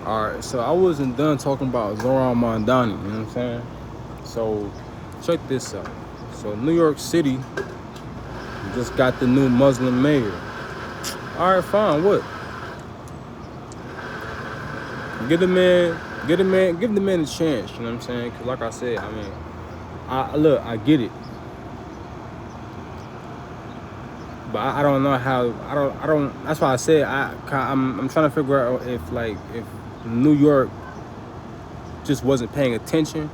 Alright, so I wasn't done talking about Zoran Mondani, you know what I'm saying? So, check this out. So, New York City just got the new Muslim mayor. Alright, fine, what? Give the man a chance, you know what I'm saying? Because like I said, I mean, I get it. But I don't know how, I don't, that's why I said, I'm trying to figure out if New York just wasn't paying attention,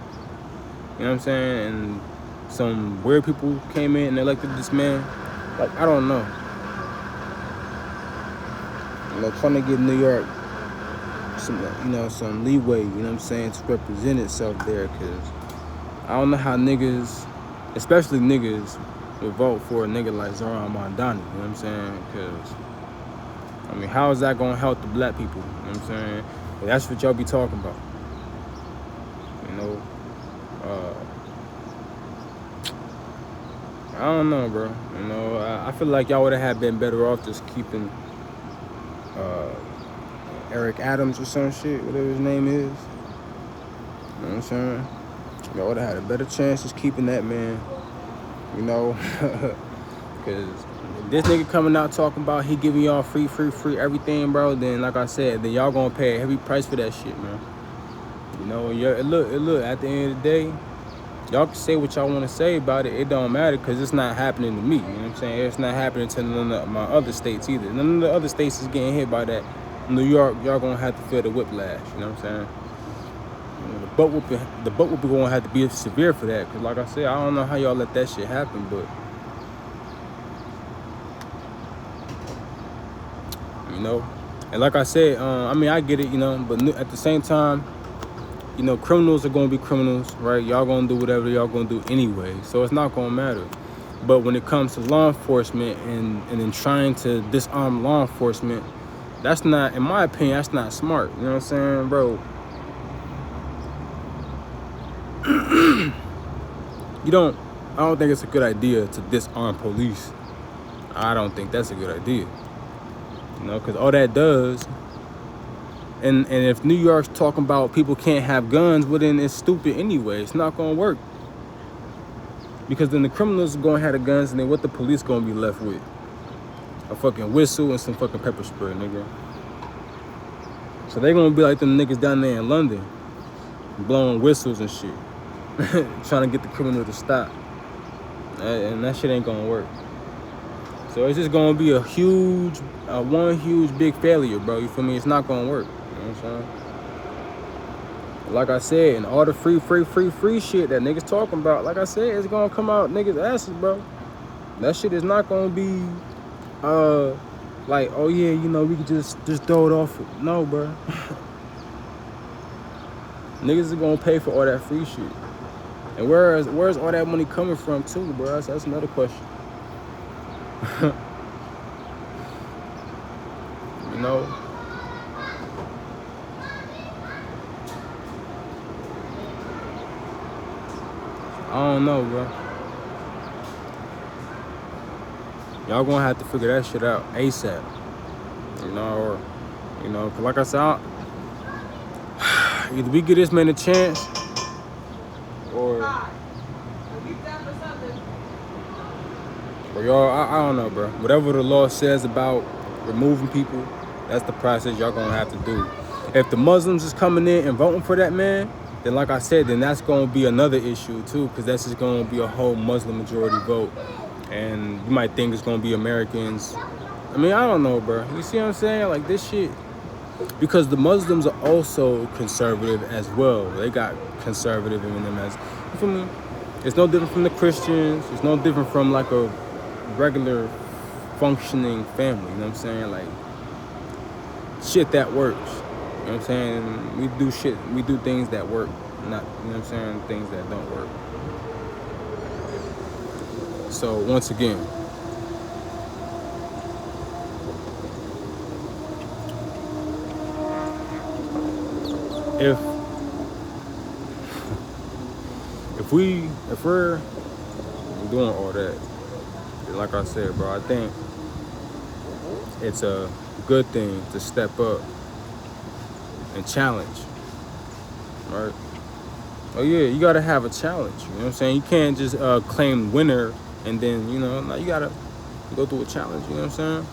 you know what I'm saying? And some weird people came in and elected this man. Like, I don't know. You know, trying to give New York some leeway, you know what I'm saying, to represent itself there, because I don't know how niggas, especially niggas, would vote for a nigga like Zoran Mondani, you know what I'm saying? Because, I mean, how is that going to help the black people, you know what I'm saying? Well, that's what y'all be talking about, you know? I don't know, bro. You know, I feel like y'all would have been better off just keeping Eric Adams or some shit, whatever his name is. You know what I'm saying? Y'all would have had a better chance just keeping that man, you know? Because this nigga coming out talking about he giving y'all free everything, bro, then like I said, then y'all gonna pay a heavy price for that shit, man. You know, look, at the end of the day, y'all can say what y'all want to say about it. It don't matter because it's not happening to me. You know what I'm saying? It's not happening to none of my other states either. None of the other states is getting hit by that. New York, y'all gonna have to feel the whiplash. You know what I'm saying? You know, the butt whooping gonna have to be severe for that. Cause like I said, I don't know how y'all let that shit happen, but you know. And like I said, I mean, I get it, you know, but at the same time, you know, criminals are going to be criminals, right? Y'all going to do whatever y'all going to do anyway, so it's not going to matter. But when it comes to law enforcement and then trying to disarm law enforcement, that's not, in my opinion, that's not smart. You know what I'm saying, bro? I don't think it's a good idea to disarm police. I don't think that's a good idea. You know, because all that does, and if New York's talking about people can't have guns, well then it's stupid anyway. It's not gonna work. Because then the criminals are gonna have the guns, and then what the police gonna be left with? A fucking whistle and some fucking pepper spray, nigga. So they gonna be like them niggas down there in London, blowing whistles and shit, trying to get the criminal to stop. And that shit ain't gonna work. So it's just gonna be one huge big failure, bro. You feel me? It's not gonna work. You know what I'm saying? Like I said, and all the free shit that niggas talking about, like I said, it's gonna come out niggas' asses, bro. That shit is not gonna be, like, oh yeah, you know, we could just throw it off. No, bro. Niggas are gonna pay for all that free shit. And where's all that money coming from too, bro? That's another question. You know? I don't know, bro. Y'all gonna have to figure that shit out ASAP. You know, or, you know, cause like I said, either we give this man a chance, or y'all, I don't know, bro. Whatever the law says about removing people, that's the process y'all gonna have to do. If the Muslims is coming in and voting for that man, then like I said, then that's gonna be another issue too, because that's just gonna be a whole Muslim majority vote. And you might think it's gonna be Americans. I mean, I don't know, bro. You see what I'm saying? Like this shit, because the Muslims are also conservative as well. They got conservative in them as, you feel me? It's no different from the Christians. It's no different from like a regular functioning family, you know what I'm saying? Like shit that works. You know what I'm saying? We do things that work, not, you know what I'm saying, things that don't work. So once again, if we're doing all that, like I said, bro, I think it's a good thing to step up and challenge, right? Oh yeah, you gotta have a challenge. You know what I'm saying? You can't just claim winner and then now you gotta go through a challenge. You know what I'm saying?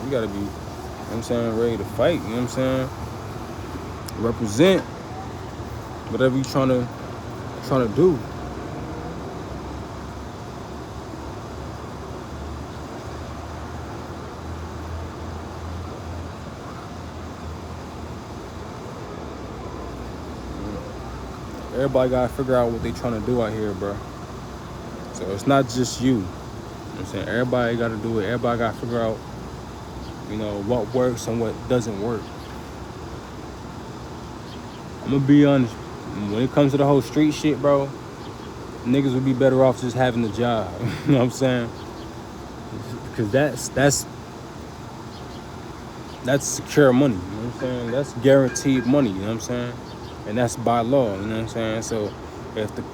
You gotta be, you know what I'm saying, ready to fight. You know what I'm saying? Represent whatever you trying to do. Everybody gotta figure out what they trying to do out here, bro. So it's not just you. You know what I'm saying? Everybody gotta do it. Everybody gotta figure out, what works and what doesn't work. I'm gonna be honest. When it comes to the whole street shit, bro, niggas would be better off just having a job. You know what I'm saying? Because that's secure money. You know what I'm saying? That's guaranteed money. You know what I'm saying? And that's by law. You know what I'm saying? So if the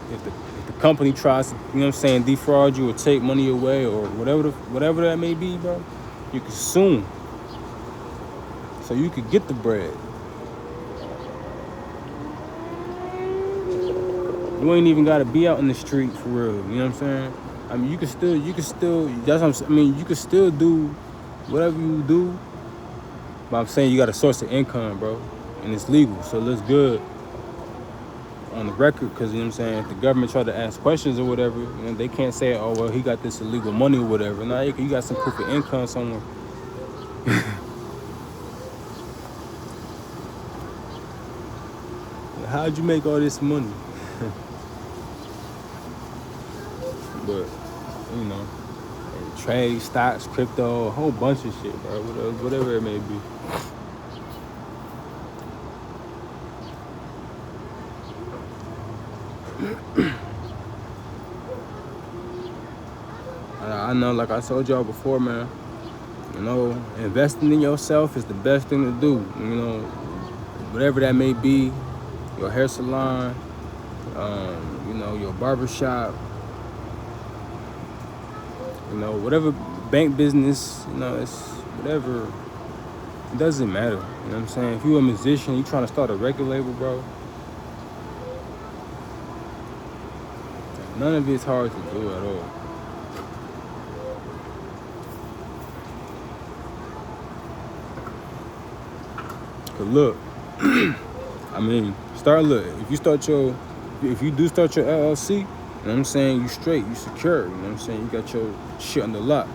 company tries to, you know what I'm saying, defraud you or take money away or whatever that may be, bro, you can sue them. So you could get the bread. You ain't even gotta be out in the street for real. You know what I'm saying? I mean, you can still. That's what I'm saying. I mean, you can still do whatever you do. But I'm saying you got a source of income, bro, and it's legal, so it looks good on the record. Because you know what I'm saying, if the government try to ask questions or whatever, they can't say, oh well, he got this illegal money or whatever. Now you got some proof of income somewhere. How'd you make all this money? But trade, stocks, crypto, a whole bunch of shit, bro. Whatever it may be. I know, like I told y'all before, man. Investing in yourself is the best thing to do. Whatever that may be, your hair salon, your barbershop, whatever bank business, it's whatever. It doesn't matter. You know what I'm saying? If you're a musician, you trying to start a record label, bro, none of it's hard to do at all. Cause look, I mean, if you do start your LLC, you know what I'm saying, you straight, you secure, you know what I'm saying, you got your shit under lock,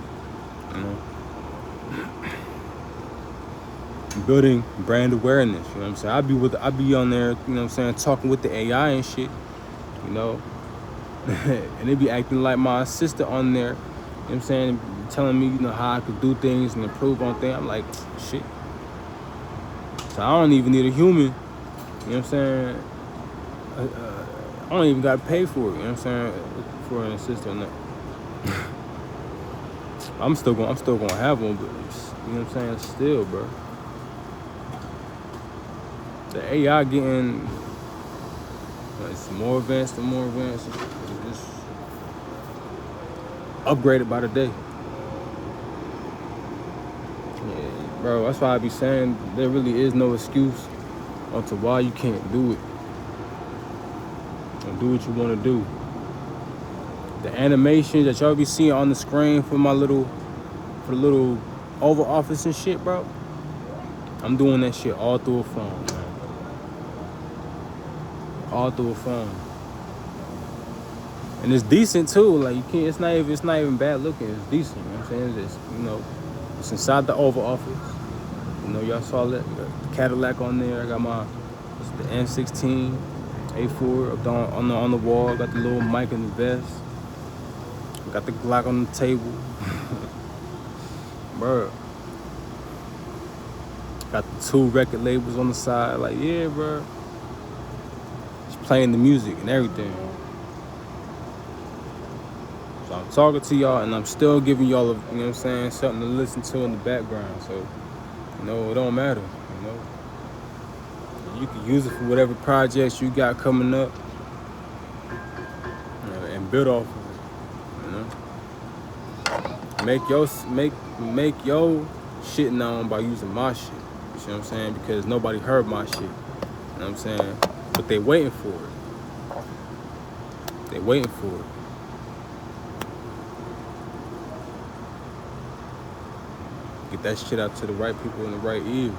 building brand awareness, you know what I'm saying. I be on there, you know what I'm saying, talking with the AI and shit, and they be acting like my assistant on there, you know what I'm saying, telling me, how I could do things and improve on things. I'm like, shit. So I don't even need a human, you know what I'm saying. I don't even got to pay for it, you know what I'm saying, for an assistant. I'm still gonna have one, but you know what I'm saying, still, bro. The AI getting, it's more advanced and more advanced. It's upgraded by the day. Yeah, bro, that's why I be saying there really is no excuse onto why you can't do it. And do what you want to do. The animation that y'all be seeing on the screen for the little Oval Office and shit, bro, I'm doing that shit all through a phone, man. All through a phone. And it's decent too. Like it's not even bad looking. It's decent. You know what I'm saying? It's inside the Oval Office. Y'all saw that. Got the Cadillac on there. I got the M16 A4 up on the wall. Got the little mic in the vest. Got the Glock on the table. Bro. Got the 2 record labels on the side. Like, yeah, bro. Just playing the music and everything. So I'm talking to y'all and I'm still giving y'all, you know what I'm saying, something to listen to in the background. So, it don't matter, You can use it for whatever projects you got coming up. build off of it, you know. Make your shit known by using my shit. You see what I'm saying? Because nobody heard my shit. You know what I'm saying? But they waiting for it. They waiting for it. Get that shit out to the right people in the right ears.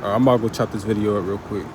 I'm about to go chop this video up real quick.